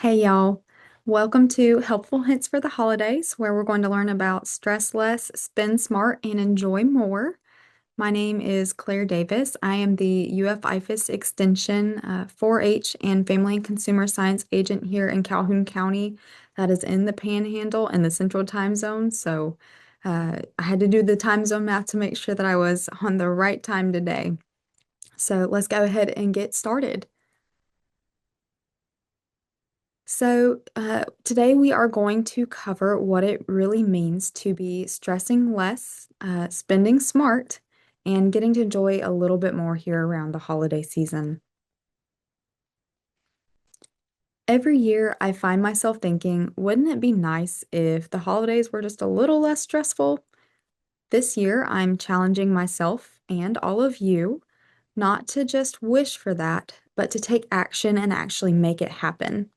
Hey y'all, welcome to Helpful Hints for the Holidays, where we're going to learn about stress less, spend smart, and enjoy more. My name is Claire Davis. I am the UF IFAS Extension 4-H and Family and Consumer Science Agent here in Calhoun County. That is in the Panhandle and the Central Time Zone. So I had to do the time zone math to make sure that I was on the right time today. So let's go ahead and get started. Today we are going to cover what it really means to be stressing less, spending smart, and getting to enjoy a little bit more here around the holiday season. Every year I find myself thinking, wouldn't it be nice if the holidays were just a little less stressful? This year I'm challenging myself and all of you not to just wish for that, but to take action and actually make it happen.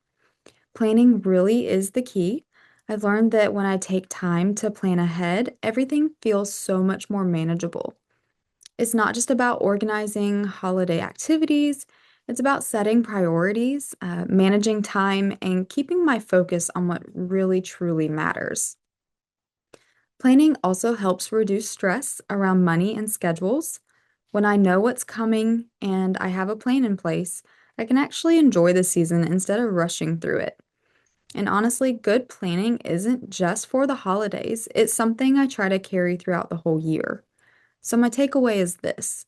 Planning really is the key. I've learned that when I take time to plan ahead, everything feels so much more manageable. It's not just about organizing holiday activities, it's about setting priorities, managing time, and keeping my focus on what really truly matters. Planning also helps reduce stress around money and schedules. When I know what's coming and I have a plan in place, I can actually enjoy the season instead of rushing through it. And honestly, good planning isn't just for the holidays, it's something I try to carry throughout the whole year. So, my takeaway is this: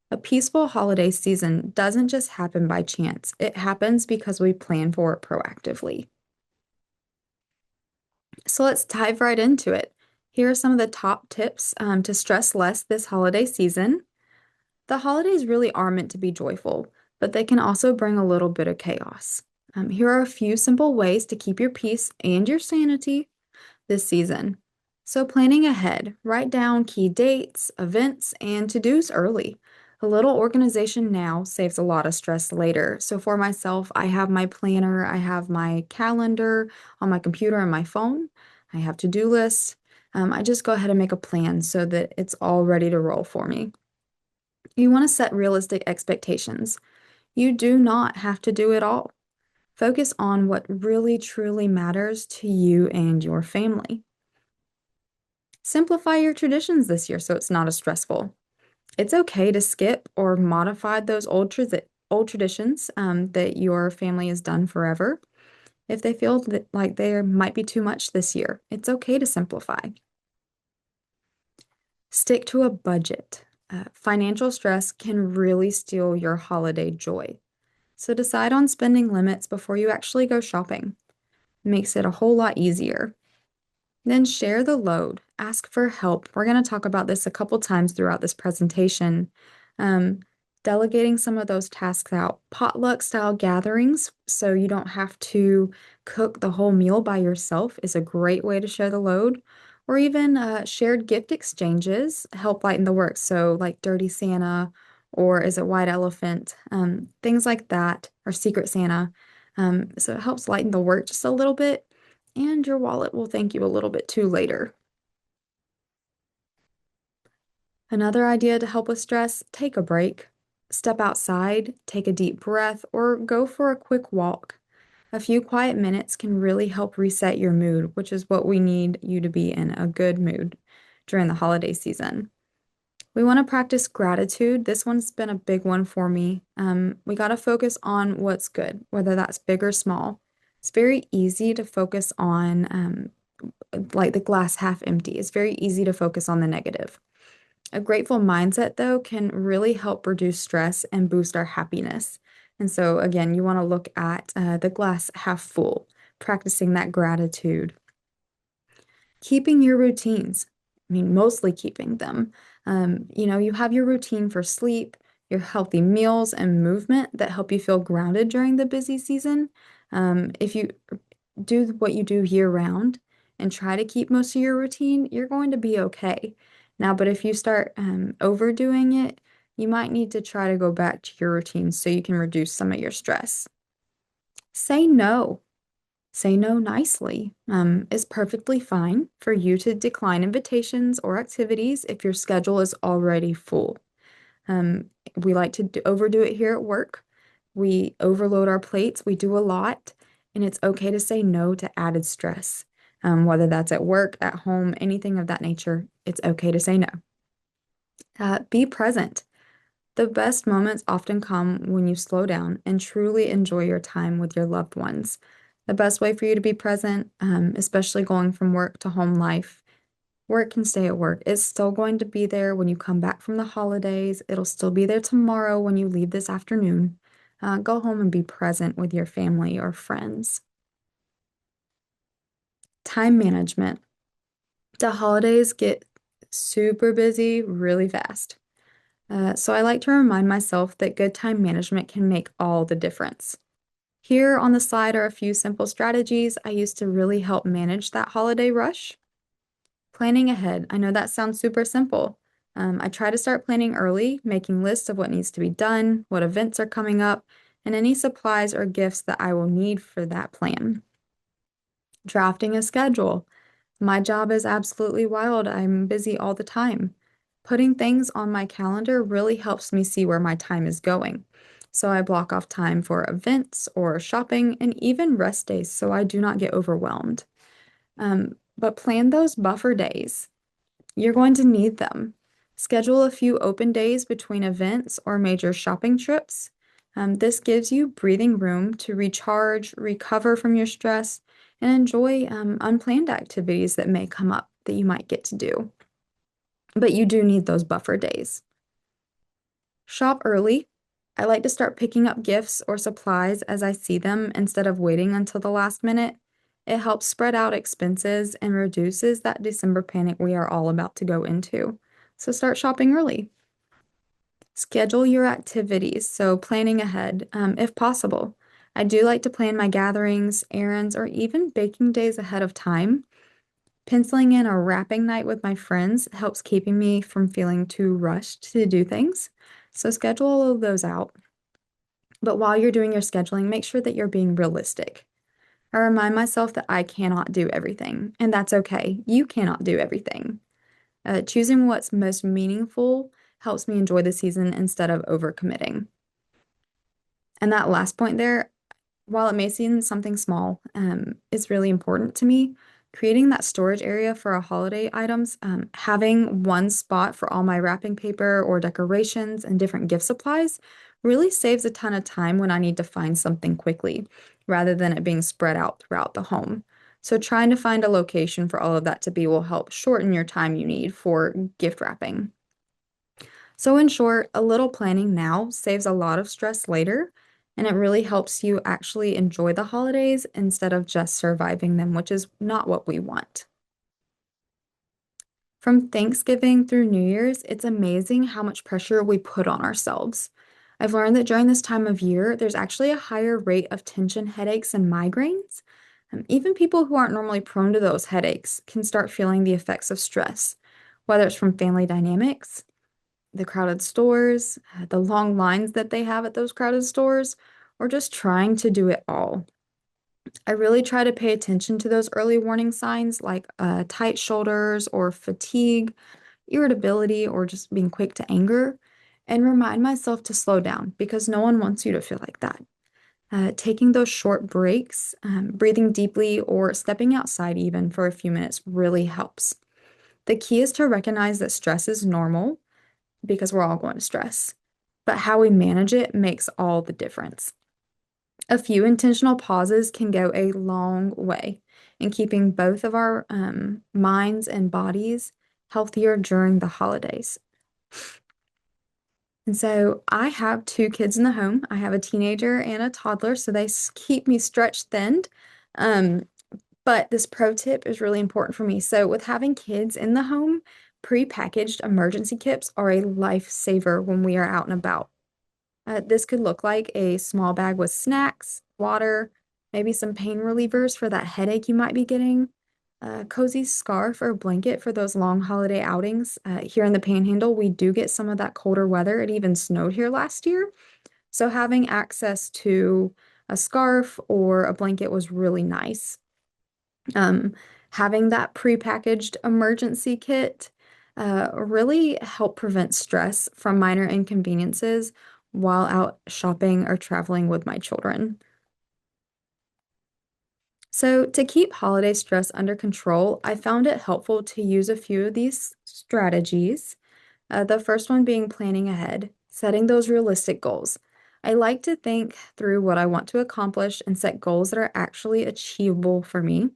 a peaceful holiday season doesn't just happen by chance, it happens because we plan for it proactively. So, let's dive right into it. Here are some of the top tips to stress less this holiday season. The holidays really are meant to be joyful, but they can also bring a little bit of chaos. Here are a few simple ways to keep your peace and your sanity this season. So, planning ahead, write down key dates, events, and to-dos early. A little organization now saves a lot of stress later. So, for myself, I have my planner, I have my calendar on my computer and my phone, I have to-do lists. I just go ahead and make a plan so that it's all ready to roll for me. You want to set realistic expectations. You do not have to do it all. Focus on what really truly matters to you and your family. Simplify your traditions this year so it's not as stressful. It's okay to skip or modify those old traditions that your family has done forever. If they feel like there might be too much this year, it's okay to simplify. Stick to a budget. Financial stress can really steal your holiday joy. So decide on spending limits before you actually go shopping. Makes it a whole lot easier. Then share the load. Ask for help. We're going to talk about this a couple times throughout this presentation. Um, Delegating some of those tasks out. Potluck style gatherings, so you don't have to cook the whole meal by yourself, is a great way to share the load. Or even shared gift exchanges help lighten the work. So, like Dirty Santa, or is it White Elephant? Things like that, or Secret Santa. So it helps lighten the work just a little bit, and your wallet will thank you a little bit too later. Another idea to help with stress, take a break. Step outside, take a deep breath, or go for a quick walk. A few quiet minutes can really help reset your mood, which is what we need you to be in a good mood during the holiday season. We want to practice gratitude. This one's been a big one for me. We got to focus on what's good, whether that's big or small. It's very easy to focus on like the glass half empty. It's very easy to focus on the negative. A grateful mindset, though, can really help reduce stress and boost our happiness. And so, again, you want to look at the glass half full, practicing that gratitude. Keeping your routines. I mean, mostly keeping them. You have your routine for sleep, your healthy meals, and movement that help you feel grounded during the busy season. If you do what you do year round and try to keep most of your routine, you're going to be okay. Now, but if you start overdoing it, you might need to try to go back to your routine so you can reduce some of your stress. Say no. Say no nicely. It's perfectly fine for you to decline invitations or activities if your schedule is already full. We like to overdo it here at work. We overload our plates. We do a lot. and it's okay to say no to added stress. Whether that's at work, at home, anything of that nature, it's okay to say no. Be present. The best moments often come when you slow down and truly enjoy your time with your loved ones. The best way for you to be present, especially going from work to home life, work can stay at work. It's still going to be there when you come back from the holidays. It'll still be there tomorrow when you leave this afternoon. Go home and be present with your family or friends. Time management. The holidays get super busy really fast. So I like to remind myself that good time management can make all the difference. Here on the slide are a few simple strategies I use to really help manage that holiday rush. Planning ahead. I know that sounds super simple. I try to start planning early, making lists of what needs to be done, what events are coming up, and any supplies or gifts that I will need for that plan. Drafting a schedule. My job is absolutely wild. I'm busy all the time. Putting things on my calendar really helps me see where my time is going. So I block off time for events or shopping and even rest days so I do not get overwhelmed. But plan those buffer days. You're going to need them. Schedule a few open days between events or major shopping trips. This gives you breathing room to recharge, recover from your stress, and enjoy unplanned activities that may come up that you might get to do. But you do need those buffer days. Shop early. I like to start picking up gifts or supplies as I see them instead of waiting until the last minute. It helps spread out expenses and reduces that December panic we are all about to go into. So start shopping early. Schedule your activities, so planning ahead, if possible. I do like to plan my gatherings, errands, or even baking days ahead of time. Penciling in a wrapping night with my friends helps keeping me from feeling too rushed to do things. So schedule all of those out. But while you're doing your scheduling, make sure that you're being realistic. I remind myself that I cannot do everything, and that's okay. You cannot do everything. Choosing what's most meaningful helps me enjoy the season instead of overcommitting. And that last point there, while it may seem something small, is really important to me. Creating that storage area for our holiday items, having one spot for all my wrapping paper or decorations and different gift supplies really saves a ton of time when I need to find something quickly, rather than it being spread out throughout the home. So trying to find a location for all of that to be will help shorten your time you need for gift wrapping. So in short, a little planning now saves a lot of stress later, and it really helps you actually enjoy the holidays instead of just surviving them, which is not what we want. From Thanksgiving through New Year's, it's amazing how much pressure we put on ourselves. I've learned that during this time of year, there's actually a higher rate of tension headaches and migraines. Even people who aren't normally prone to those headaches can start feeling the effects of stress, whether it's from family dynamics, the crowded stores, the long lines that they have at those crowded stores, or just trying to do it all. I really try to pay attention to those early warning signs like tight shoulders or fatigue, irritability, or just being quick to anger, and remind myself to slow down because no one wants you to feel like that. Taking those short breaks, breathing deeply, or stepping outside even for a few minutes really helps. The key is to recognize that stress is normal because we're all going to stress, but how we manage it makes all the difference. A few intentional pauses can go a long way in keeping both of our minds and bodies healthier during the holidays. And so I have two kids in the home. I have a teenager and a toddler, so they keep me stretched thin. Um, but this pro tip is really important for me. So with having kids in the home, pre-packaged emergency kits are a lifesaver when we are out and about. This could look like a small bag with snacks, water, maybe some pain relievers for that headache you might be getting, a cozy scarf or blanket for those long holiday outings. Here in the Panhandle, we do get some of that colder weather. It even snowed here last year. So having access to a scarf or a blanket was really nice. Um, Having that prepackaged emergency kit really help prevent stress from minor inconveniences while out shopping or traveling with my children. So, to keep holiday stress under control, I found it helpful to use a few of these strategies. The first one being planning ahead, setting those realistic goals. I like to think through what I want to accomplish and set goals that are actually achievable for me.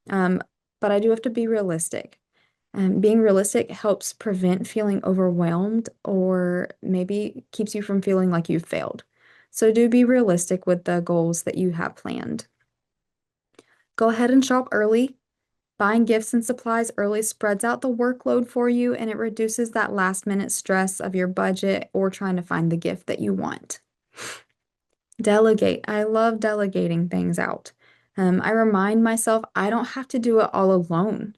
Um, but I do have to be realistic. Being realistic helps prevent feeling overwhelmed or maybe keeps you from feeling like you've failed. So do be realistic with the goals that you have planned. Go ahead and shop early. Buying gifts and supplies early spreads out the workload for you and it reduces that last minute stress of your budget or trying to find the gift that you want. Delegate. I love delegating things out. I remind myself I don't have to do it all alone.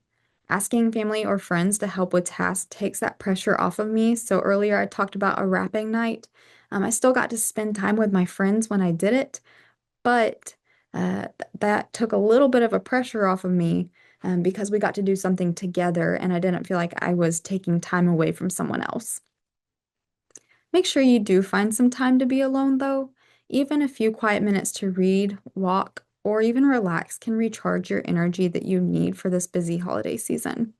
Asking family or friends to help with tasks takes that pressure off of me. So earlier I talked about a wrapping night. I still got to spend time with my friends when I did it, but that took a little bit of a pressure off of me because we got to do something together and I didn't feel like I was taking time away from someone else. Make sure you do find some time to be alone, though. Even a few quiet minutes to read, walk, or even relax can recharge your energy that you need for this busy holiday season.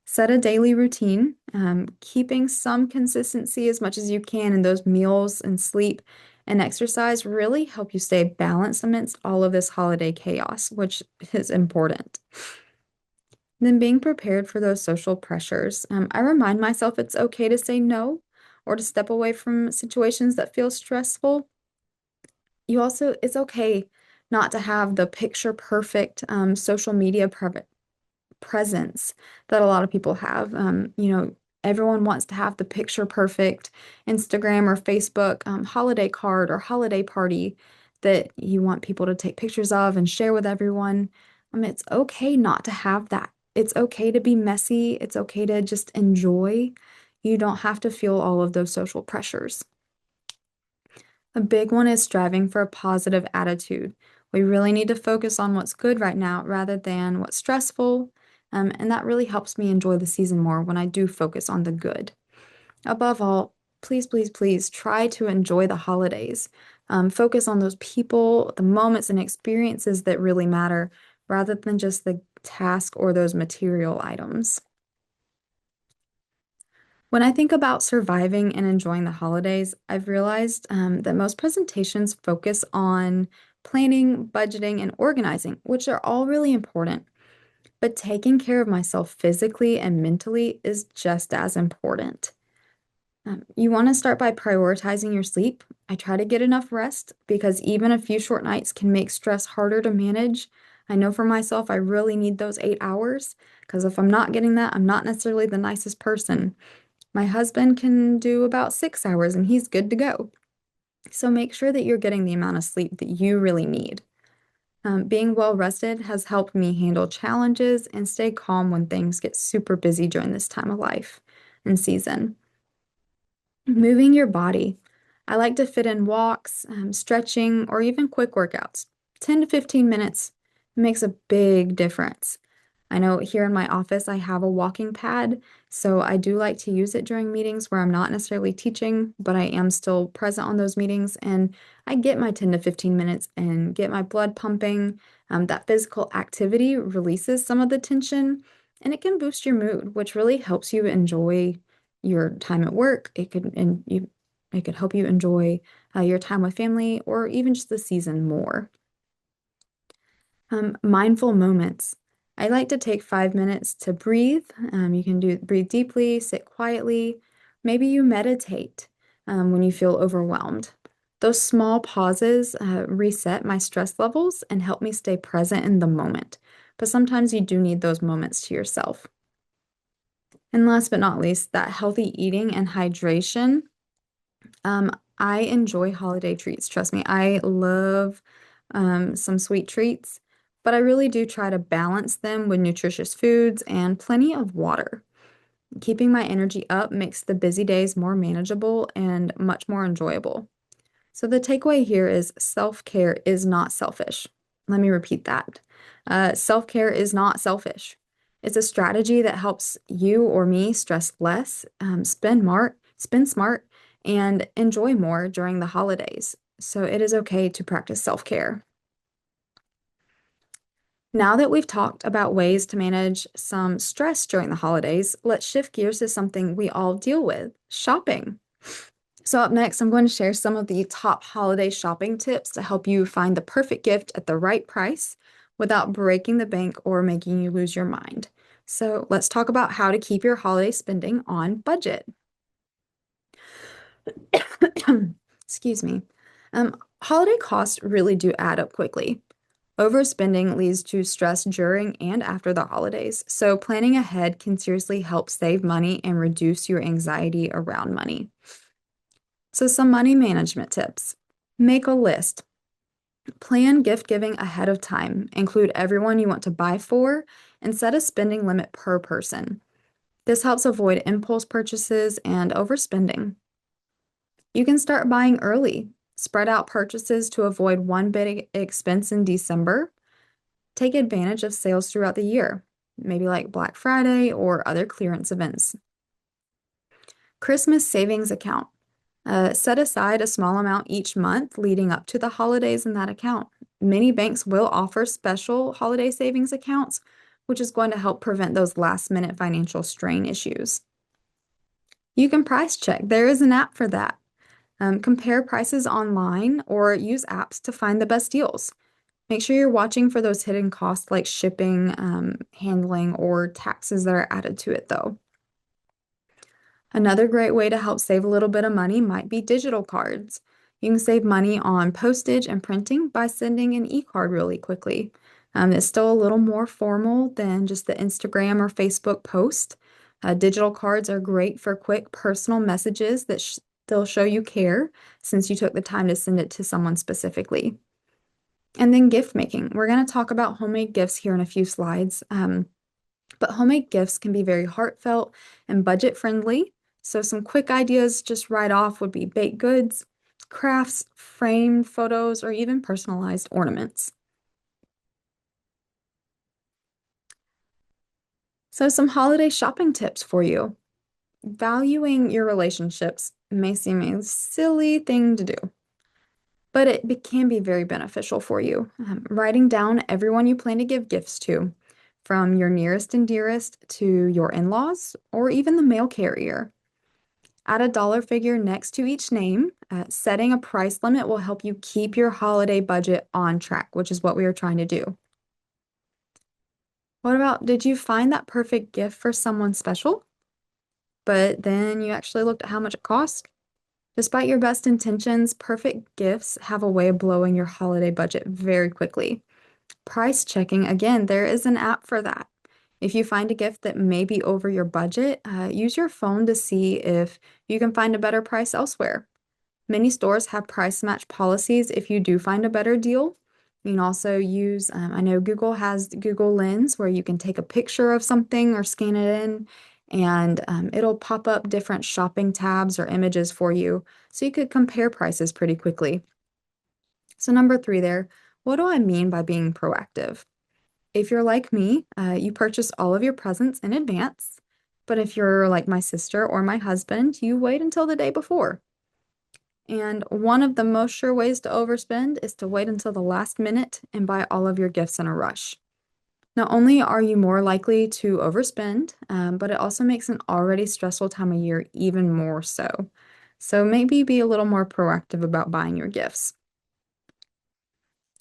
Set a daily routine, keeping some consistency as much as you can in those meals and sleep and exercise really help you stay balanced amidst all of this holiday chaos, which is important. Then being prepared for those social pressures. I remind myself it's okay to say no or to step away from situations that feel stressful. It's okay not to have the picture perfect social media presence that a lot of people have. Everyone wants to have the picture perfect Instagram or Facebook holiday card or holiday party that you want people to take pictures of and share with everyone. It's okay not to have that. It's okay to be messy. It's okay to just enjoy. You don't have to feel all of those social pressures. A big one is striving for a positive attitude. We really need to focus on what's good right now rather than what's stressful. And that really helps me enjoy the season more when I do focus on the good. Above all, please, please, please try to enjoy the holidays. Focus on those people, the moments and experiences that really matter rather than just the task or those material items. When I think about surviving and enjoying the holidays, I've realized that most presentations focus on planning, budgeting, and organizing, which are all really important. But taking care of myself physically and mentally is just as important. You want to start by prioritizing your sleep. I try to get enough rest because even a few short nights can make stress harder to manage. I know for myself, I really need those 8 hours because if I'm not getting that, I'm not necessarily the nicest person. My husband can do about 6 hours and he's good to go. So make sure that you're getting the amount of sleep that you really need. Being well rested has helped me handle challenges and stay calm when things get super busy during this time of life and season. Moving your body. I like to fit in walks, stretching, or even quick workouts. 10 to 15 minutes makes a big difference. I know here in my office I have a walking pad, so I do like to use it during meetings where I'm not necessarily teaching, but I am still present on those meetings and I get my 10 to 15 minutes and get my blood pumping. That physical activity releases some of the tension and it can boost your mood, which really helps you enjoy your time at work. It could help you enjoy your time with family or even just the season more. Mindful moments. I like to take 5 minutes to breathe. You can do breathe deeply, sit quietly. Maybe you meditate when you feel overwhelmed. Those small pauses reset my stress levels and help me stay present in the moment. But sometimes you do need those moments to yourself. And last but not least, that healthy eating and hydration. I enjoy holiday treats. Trust me, I love some sweet treats, but I really do try to balance them with nutritious foods and plenty of water. Keeping my energy up makes the busy days more manageable and much more enjoyable. So the takeaway here is self-care is not selfish. Let me repeat that. Self-care is not selfish. It's a strategy that helps you or me stress less, spend smart, and enjoy more during the holidays. So it is okay to practice self-care. Now that we've talked about ways to manage some stress during the holidays, let's shift gears to something we all deal with, shopping. So, up next, I'm going to share some of the top holiday shopping tips to help you find the perfect gift at the right price without breaking the bank or making you lose your mind. So, let's talk about how to keep your holiday spending on budget. Excuse me. Holiday costs really do add up quickly. Overspending leads to stress during and after the holidays, so planning ahead can seriously help save money and reduce your anxiety around money. So, some money management tips. Make a list. Plan gift giving ahead of time. Include everyone you want to buy for and set a spending limit per person. This helps avoid impulse purchases and overspending. You can start buying early. Spread out purchases to avoid one big expense in December. Take advantage of sales throughout the year, maybe like Black Friday or other clearance events. Christmas savings account. Set aside a small amount each month leading up to the holidays in that account. Many banks will offer special holiday savings accounts, which is going to help prevent those last minute financial strain issues. You can price check. There is an app for that. Compare prices online or use apps to find the best deals. Make sure you're watching for those hidden costs like shipping, handling, or taxes that are added to it, though. Another great way to help save a little bit of money might be digital cards. You can save money on postage and printing by sending an e-card really quickly. It's still a little more formal than just the Instagram or Facebook post. Digital cards are great for quick personal messages that they'll show you care since you took the time to send it to someone specifically. And then gift making. We're going to talk about homemade gifts here in a few slides. But homemade gifts can be very heartfelt and budget friendly. So, some quick ideas just right off would be baked goods, crafts, framed photos, or even personalized ornaments. So, some holiday shopping tips for you. Valuing your relationships may seem a silly thing to do, but can be very beneficial for you. Writing down everyone you plan to give gifts to, from your nearest and dearest to your in-laws or even the mail carrier. Add a dollar figure next to each name. Setting a price limit will help you keep your holiday budget on track, which is what we are trying to do. What about, did you find that perfect gift for someone special, but then you actually looked at how much it cost? Despite your best intentions, perfect gifts have a way of blowing your holiday budget very quickly. Price checking, again, there is an app for that. If you find a gift that may be over your budget, use your phone to see if you can find a better price elsewhere. Many stores have price match policies if you do find a better deal. You can also use, I know Google has Google Lens where you can take a picture of something or scan it in, and it'll pop up different shopping tabs or images for you so you could compare prices pretty quickly. So, number three there, what do I mean by being proactive? If you're like me, you purchase all of your presents in advance. But if you're like my sister or my husband, you wait until the day before. And one of the most sure ways to overspend is to wait until the last minute and buy all of your gifts in a rush. Not only are you more likely to overspend, but it also makes an already stressful time of year even more so. So maybe be a little more proactive about buying your gifts.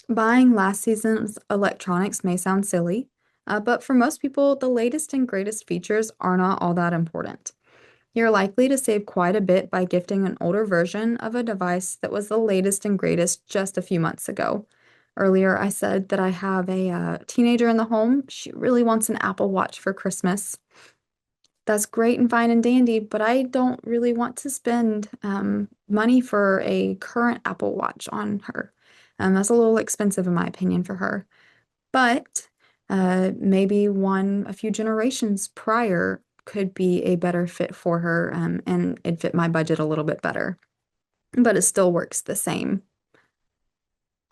Buying last season's electronics may sound silly, but for most people, the latest and greatest features are not all that important. You're likely to save quite a bit by gifting an older version of a device that was the latest and greatest just a few months ago. Earlier, I said that I have a teenager in the home. She really wants an Apple Watch for Christmas. That's great and fine and dandy, but I don't really want to spend money for a current Apple Watch on her. That's a little expensive, in my opinion, for her. But maybe one a few generations prior could be a better fit for her, and it fit my budget a little bit better. But it still works the same.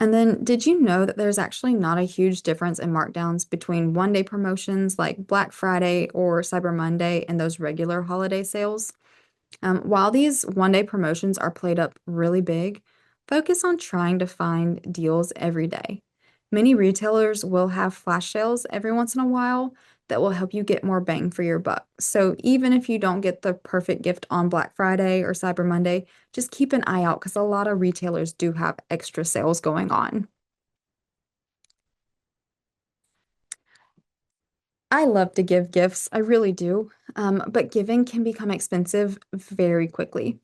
And then, did you know that there's actually not a huge difference in markdowns between one-day promotions like Black Friday or Cyber Monday and those regular holiday sales? While these one-day promotions are played up really big, focus on trying to find deals every day. Many retailers will have flash sales every once in a while that will help you get more bang for your buck. So even if you don't get the perfect gift on Black Friday or Cyber Monday, just keep an eye out because a lot of retailers do have extra sales going on. I love to give gifts, I really do, but giving can become expensive very quickly.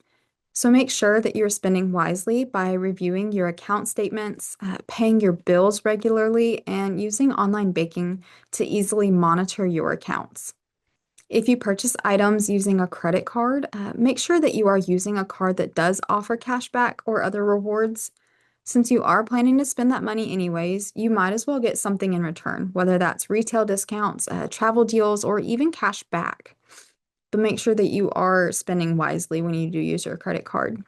So make sure that you're spending wisely by reviewing your account statements, paying your bills regularly, and using online banking to easily monitor your accounts. If you purchase items using a credit card, make sure that you are using a card that does offer cashback or other rewards. Since you are planning to spend that money anyways, you might as well get something in return, whether that's retail discounts, travel deals, or even cash back. But make sure that you are spending wisely when you do use your credit card.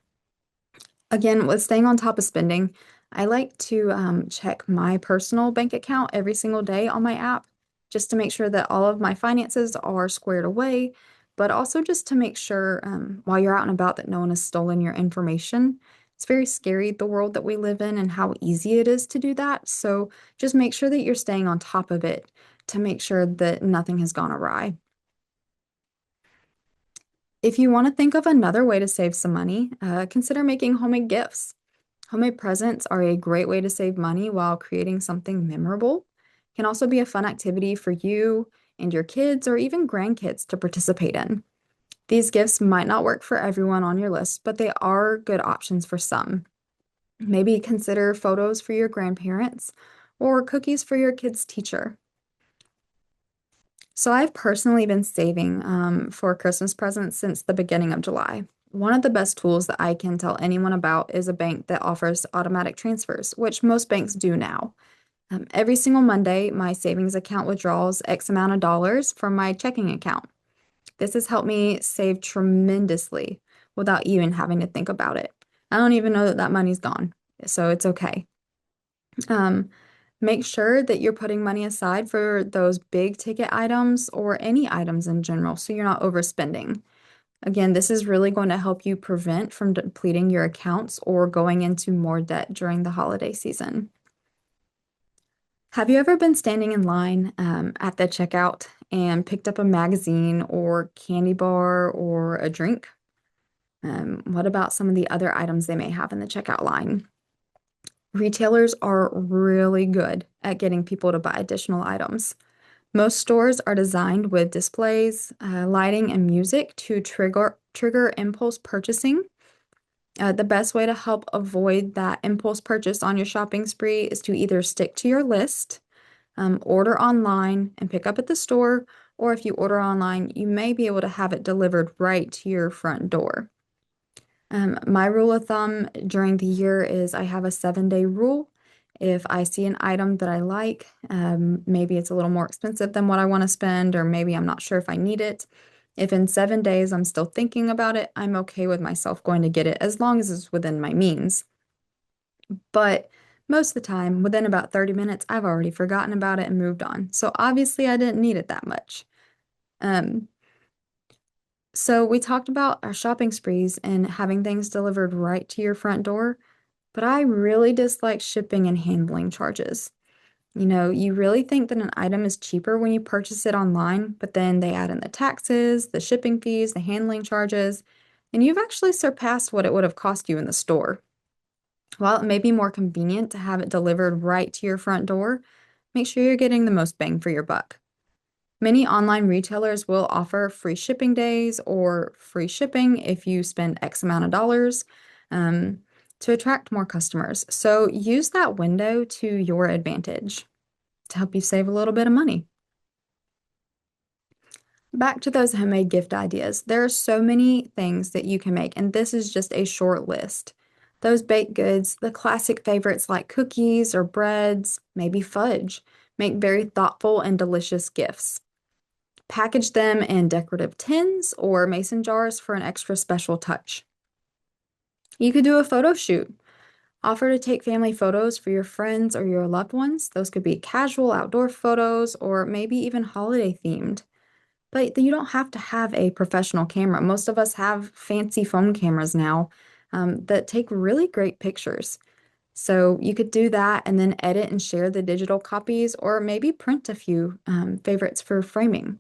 Again, with staying on top of spending, I like to check my personal bank account every single day on my app just to make sure that all of my finances are squared away, but also just to make sure while you're out and about that no one has stolen your information. It's very scary, the world that we live in and how easy it is to do that. So just make sure that you're staying on top of it to make sure that nothing has gone awry. If you want to think of another way to save some money, consider making homemade gifts. Homemade presents are a great way to save money while creating something memorable. Can also be a fun activity for you and your kids or even grandkids to participate in. These gifts might not work for everyone on your list, but they are good options for some. Maybe consider photos for your grandparents or cookies for your kid's teacher. So I've personally been saving for Christmas presents since the beginning of July. One of the best tools that I can tell anyone about is a bank that offers automatic transfers, which most banks do now. Every single Monday, my savings account withdraws X amount of dollars from my checking account. This has helped me save tremendously without even having to think about it. I don't even know that that money's gone, so it's okay. Um, Make sure that you're putting money aside for those big ticket items or any items in general so you're not overspending. Again, this is really going to help you prevent from depleting your accounts or going into more debt during the holiday season. Have you ever been standing in line at the checkout and picked up a magazine or candy bar or a drink? What about some of the other items they may have in the checkout line? Retailers are really good at getting people to buy additional items. Most stores are designed with displays, lighting, and music to trigger impulse purchasing. The best way to help avoid that impulse purchase on your shopping spree is to either stick to your list, order online and pick up at the store, or if you order online, you may be able to have it delivered right to your front door. My rule of thumb during the year is I have a 7-day rule. If I see an item that I like, maybe it's a little more expensive than what I want to spend, or maybe I'm not sure if I need it. If in 7 days I'm still thinking about it, I'm okay with myself going to get it as long as it's within my means. But most of the time, within about 30 minutes, I've already forgotten about it and moved on. So obviously, I didn't need it that much. Um, so we talked about our shopping sprees and having things delivered right to your front door, but I really dislike shipping and handling charges. You really think that an item is cheaper when you purchase it online, but then they add in the taxes, the shipping fees, the handling charges, and you've actually surpassed what it would have cost you in the store. While it may be more convenient to have it delivered right to your front door, make sure you're getting the most bang for your buck. Many online retailers will offer free shipping days or free shipping if you spend X amount of dollars um, to attract more customers. So use that window to your advantage to help you save a little bit of money. Back to those homemade gift ideas. There are so many things that you can make, and this is just a short list. Those baked goods, the classic favorites like cookies or breads, maybe fudge, make very thoughtful and delicious gifts. Package them in decorative tins or mason jars for an extra special touch. You could do a photo shoot. Offer to take family photos for your friends or your loved ones. Those could be casual outdoor photos or maybe even holiday themed. But you don't have to have a professional camera. Most of us have fancy phone cameras now that take really great pictures. So you could do that and then edit and share the digital copies, or maybe print a few favorites for framing.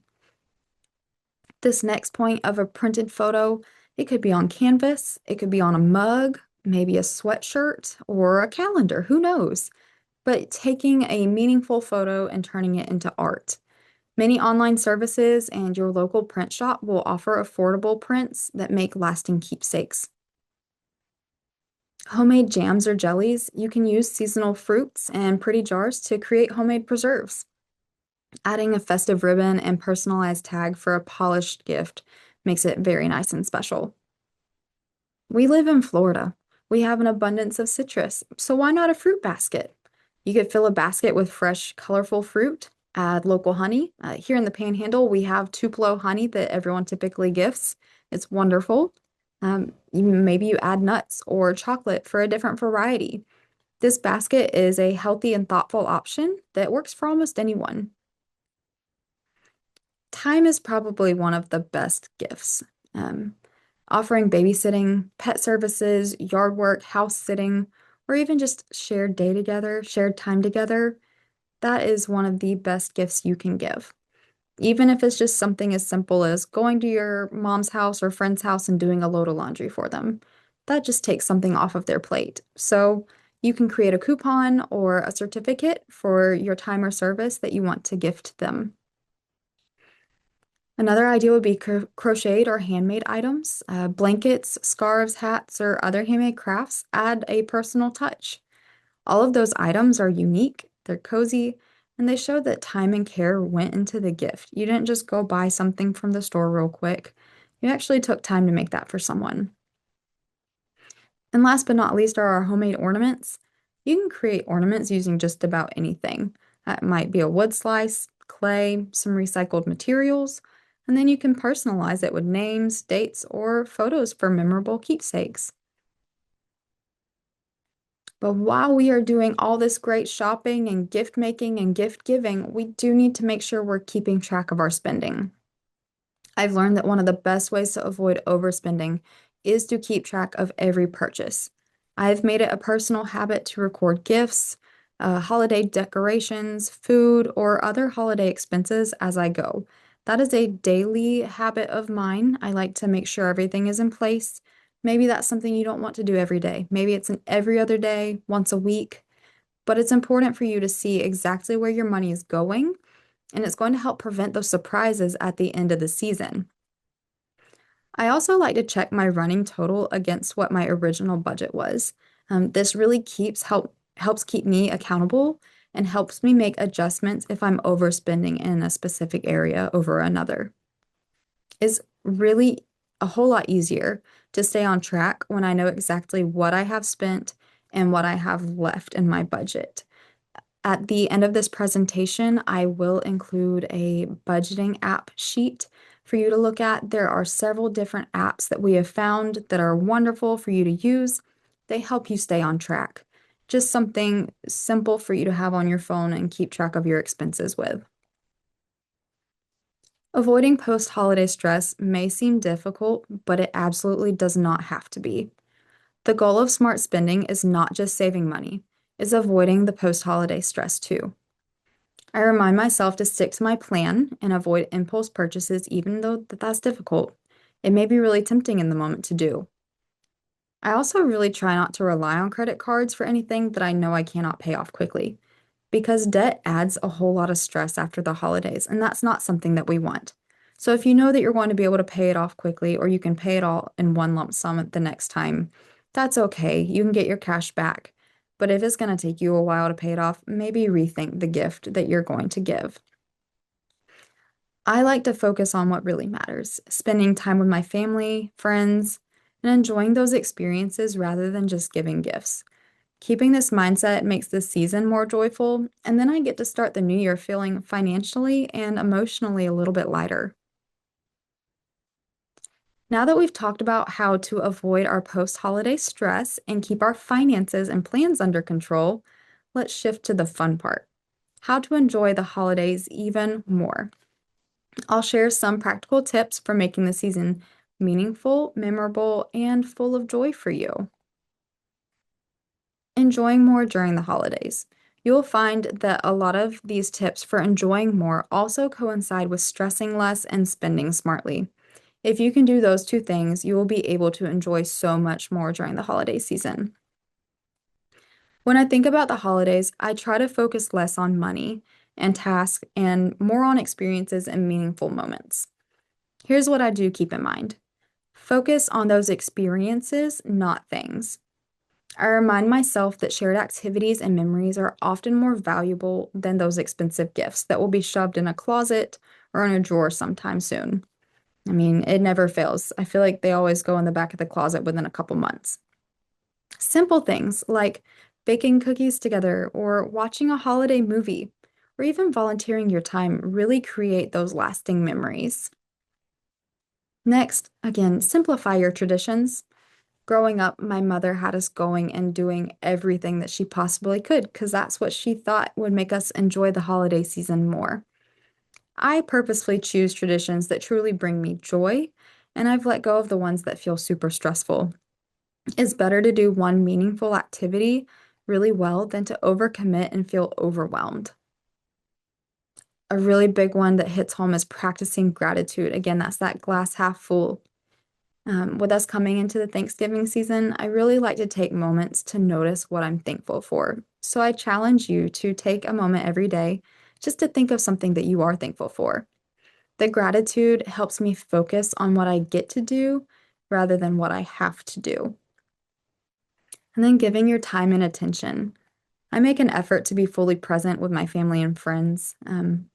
This next point of a printed photo, it could be on canvas, it could be on a mug, maybe a sweatshirt, or a calendar, who knows? But taking a meaningful photo and turning it into art. Many online services and your local print shop will offer affordable prints that make lasting keepsakes. Homemade jams or jellies, you can use seasonal fruits and pretty jars to create homemade preserves. Adding a festive ribbon and personalized tag for a polished gift makes it very nice and special. We live in Florida. We have an abundance of citrus, so why not a fruit basket? You could fill a basket with fresh, colorful fruit, add local honey. Here in the Panhandle, we have Tupelo honey that everyone typically gifts. It's wonderful. Maybe you add nuts or chocolate for a different variety. This basket is a healthy and thoughtful option that works for almost anyone. Time is probably one of the best gifts. Um, Offering babysitting, pet services, yard work, house sitting, or even just shared day together, shared time together, that is one of the best gifts you can give. Even if it's just something as simple as going to your mom's house or friend's house and doing a load of laundry for them, that just takes something off of their plate. So you can create a coupon or a certificate for your time or service that you want to gift them. Another idea would be crocheted or handmade items. Blankets, scarves, hats, or other handmade crafts add a personal touch. All of those items are unique, they're cozy, and they show that time and care went into the gift. You didn't just go buy something from the store real quick. You actually took time to make that for someone. And last but not least are our homemade ornaments. You can create ornaments using just about anything. That might be a wood slice, clay, some recycled materials, and then you can personalize it with names, dates, or photos for memorable keepsakes. But while we are doing all this great shopping and gift making and gift giving, we do need to make sure we're keeping track of our spending. I've learned that one of the best ways to avoid overspending is to keep track of every purchase. I've made it a personal habit to record gifts, holiday decorations, food, or other holiday expenses as I go. That is a daily habit of mine. I like to make sure everything is in place. Maybe that's something you don't want to do every day. Maybe it's an every other day, once a week, but it's important for you to see exactly where your money is going, and it's going to help prevent those surprises at the end of the season. I also like to check my running total against what my original budget was. This really helps keep me accountable and helps me make adjustments if I'm overspending in a specific area over another. It's really a whole lot easier to stay on track when I know exactly what I have spent and what I have left in my budget. At the end of this presentation, I will include a budgeting app sheet for you to look at. There are several different apps that we have found that are wonderful for you to use. They help you stay on track. Just something simple for you to have on your phone and keep track of your expenses with. Avoiding post-holiday stress may seem difficult, but it absolutely does not have to be. The goal of smart spending is not just saving money, it's avoiding the post-holiday stress too. I remind myself to stick to my plan and avoid impulse purchases even though that's difficult. It may be really tempting in the moment to do. I also really try not to rely on credit cards for anything that I know I cannot pay off quickly, because debt adds a whole lot of stress after the holidays, and that's not something that we want. So if you know that you're going to be able to pay it off quickly, or you can pay it all in one lump sum at the next time, that's okay. You can get your cash back. But if it's going to take you a while to pay it off, maybe rethink the gift that you're going to give. I like to focus on what really matters, spending time with my family, friends, and enjoying those experiences rather than just giving gifts. Keeping this mindset makes this season more joyful, and then I get to start the new year feeling financially and emotionally a little bit lighter. Now that we've talked about how to avoid our post-holiday stress and keep our finances and plans under control, let's shift to the fun part, how to enjoy the holidays even more. I'll share some practical tips for making the season meaningful, memorable, and full of joy for you. Enjoying more during the holidays. You'll find that a lot of these tips for enjoying more also coincide with stressing less and spending smartly. If you can do those two things, you will be able to enjoy so much more during the holiday season. When I think about the holidays, I try to focus less on money and tasks and more on experiences and meaningful moments. Here's what I do keep in mind. Focus on those experiences, not things. I remind myself that shared activities and memories are often more valuable than those expensive gifts that will be shoved in a closet or in a drawer sometime soon. I mean, it never fails. I feel like they always go in the back of the closet within a couple months. Simple things like baking cookies together or watching a holiday movie or even volunteering your time really create those lasting memories. Next, again, simplify your traditions. Growing up, my mother had us going and doing everything that she possibly could because that's what she thought would make us enjoy the holiday season more. I purposefully choose traditions that truly bring me joy, and I've let go of the ones that feel super stressful. It's better to do one meaningful activity really well than to overcommit and feel overwhelmed. A really big one that hits home is practicing gratitude. Again, that's that glass half full. With us coming into the Thanksgiving season, I really like to take moments to notice what I'm thankful for. So I challenge you to take a moment every day just to think of something that you are thankful for. The gratitude helps me focus on what I get to do rather than what I have to do. And then giving your time and attention. I make an effort to be fully present with my family and friends.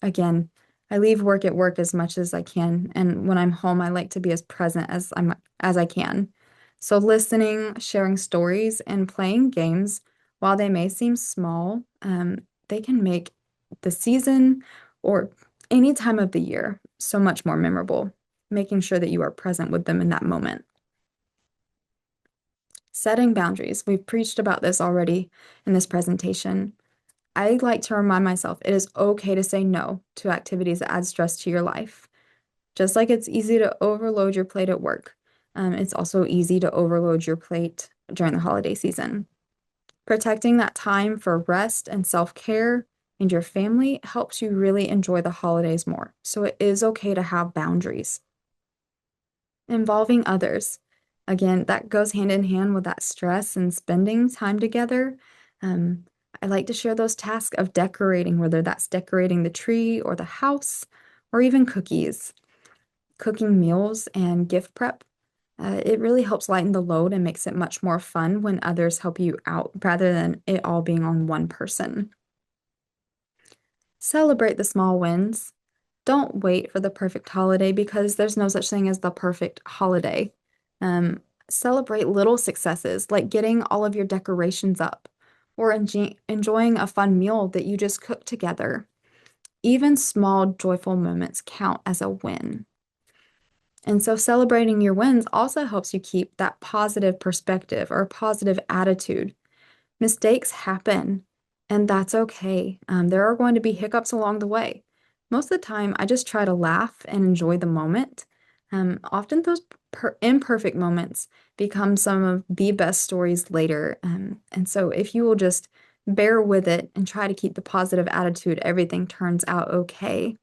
Again, I leave work at work as much as I can, and when I'm home, I like to be as present as I can. So listening, sharing stories, and playing games, while they may seem small, they can make the season or any time of the year so much more memorable, making sure that you are present with them in that moment. Setting boundaries. We've preached about this already in this presentation. I like to remind myself it is okay to say no to activities that add stress to your life. Just like it's easy to overload your plate at work, it's also easy to overload your plate during the holiday season. Protecting that time for rest and self-care and your family helps you really enjoy the holidays more. So it is okay to have boundaries. Involving others. Again, that goes hand in hand with that stress and spending time together. Um, I like to share those tasks of decorating, whether that's decorating the tree or the house, or even cookies, cooking meals and gift prep. It really helps lighten the load and makes it much more fun when others help you out rather than it all being on one person. Celebrate the small wins. Don't wait for the perfect holiday because there's no such thing as the perfect holiday. Celebrate little successes like getting all of your decorations up or enjoying a fun meal that you just cooked together. Even small, joyful moments count as a win. And so celebrating your wins also helps you keep that positive perspective or positive attitude. Mistakes happen, and that's okay. There are going to be hiccups along the way. Most of the time, I just try to laugh and enjoy the moment. Often, those imperfect moments become some of the best stories later. And so, if you will just bear with it and try to keep the positive attitude, everything turns out okay.